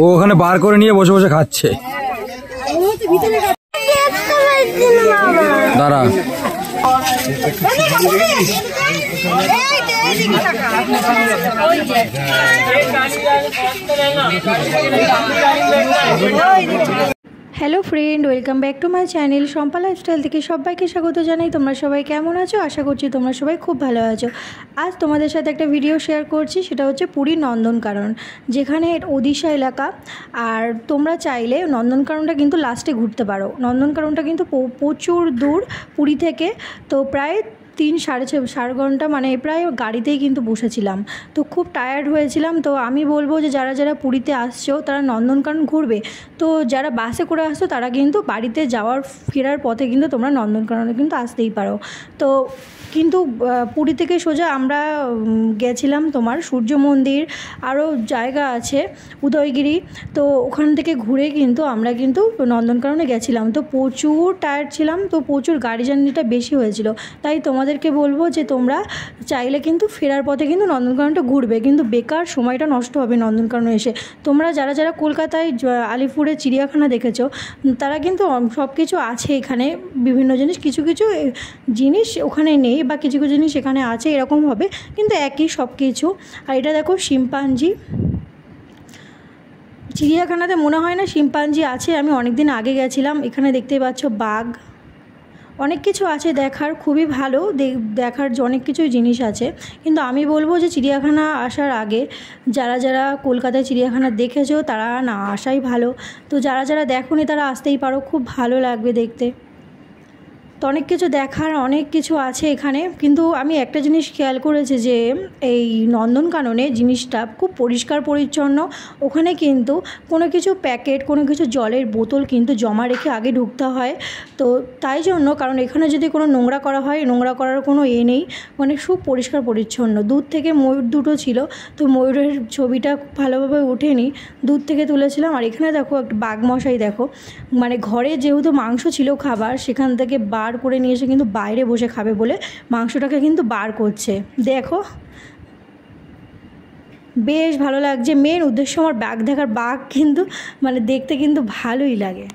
ও ওখানে বার করে নিয়ে বসে বসে খাচ্ছে। দাঁড়া hello friend, welcome back to my channel Shampa lifestyle থেকে সবাইকে স্বাগত জানাই। তোমরা সবাই কেমন আছো? আশা করছি তোমরা সবাই খুব ভালো আছো। আজ তোমাদের সাথে একটা ভিডিও শেয়ার করছি, সেটা হচ্ছে পুরীর নন্দনকানন, যেখানে ওড়িশা এলাকা। আর তোমরা চাইলে নন্দনকাননটা কিন্তু লাস্টে ঘুরতে পারো। নন্দনকাননটা কিন্তু প্রচুর দূর পুরী থেকে, তো প্রায় 3-4.5 ঘন্টা, মানে প্রায় গাড়িতেই কিন্তু বসেছিলাম। তো খুব টায়ার্ড হয়েছিলাম। তো আমি বলবো যে যারা যারা পুরীতে আসছো তারা নন্দনকানন ঘুরবে। তো যারা বাসে করে আসছো তারা কিন্তু বাড়িতে ফেরার পথে কিন্তু তোমরা নন্দনকাননে কিন্তু আসতেই পারো। তো কিন্তু পুরী থেকে সোজা আমরা গেছিলাম তোমার সূর্য মন্দির, আরও জায়গা আছে উদয়গিরি। তো ওখান থেকে ঘুরে কিন্তু আমরা কিন্তু নন্দনকাননে গেছিলাম। তো প্রচুর টায়ার্ড ছিলাম, তো প্রচুর গাড়ি জার্নিটা বেশি হয়েছিল। তাই তোমাদেরকে বলবো যে তোমরা চাইলে কিন্তু ফেরার পথে কিন্তু নন্দনকাননটা ঘুরবে, কিন্তু বেকার সময়টা নষ্ট হবে নন্দনকাননে এসে। তোমরা যারা যারা কলকাতায় আলিপুরে চিড়িয়াখানা দেখেছো, তারা কিন্তু সব কিছু আছে এখানে, বিভিন্ন জিনিস, কিছু কিছু জিনিস ওখানে নেই বা কিছু কিছু জিনিস এখানে আছে, এরকম হবে, কিন্তু একই সব কিছু। আর এটা দেখো শিম্পাঞ্জি। চিড়িয়াখানাতে মনে হয় না শিম্পাঞ্জি আছে, আমি অনেক দিন আগে গেছিলাম। এখানে দেখতে পাচ্ছ বাঘ, অনেক কিছু আছে দেখার, খুবই ভালো দেখার অনেক কিছুই জিনিস আছে। কিন্তু আমি বলবো যে চিড়িয়াখানা আসার আগে যারা যারা কলকাতায় চিড়িয়াখানা দেখেছো তারা না আসাই ভালো। তো যারা যারা দেখোনি তারা আসতেই পারো, খুব ভালো লাগবে দেখতে। তো অনেক কিছু দেখার, অনেক কিছু আছে এখানে। কিন্তু আমি একটা জিনিস খেয়াল করেছি যে এই নন্দনকাননে জিনিসটা খুব পরিষ্কার পরিচ্ছন্ন। ওখানে কিন্তু কোনো কিছু প্যাকেট, কোনো কিছু জলের বোতল কিন্তু জমা রেখে আগে ঢুকতে হয়। তো তাই জন্য, কারণ এখানে যদি কোনো নোংরা করা হয়, নোংরা করার কোনো নেই, মানে খুব পরিষ্কার পরিচ্ছন্ন। দূর থেকে ময়ূর দুটো ছিল, তো ময়ূরের ছবিটা ভালোভাবে ওঠেনি, দূর থেকে তুলেছিলাম। আর এখানে দেখো একটা বাঘমশাই, দেখো মানে ঘরে যেহেতু মাংস ছিল খাবার, সেখান থেকে বার করে নিয়ে এসে কিন্তু বাইরে বসে খাবে বলে মাংসটাকে কিন্তু বার করছে। দেখো বেশ ভালো লাগছে। মেন উদ্দেশ্য আমার বাঘ দেখার, বাঘ কিন্তু মানে দেখতে কিন্তু ভালোই লাগে।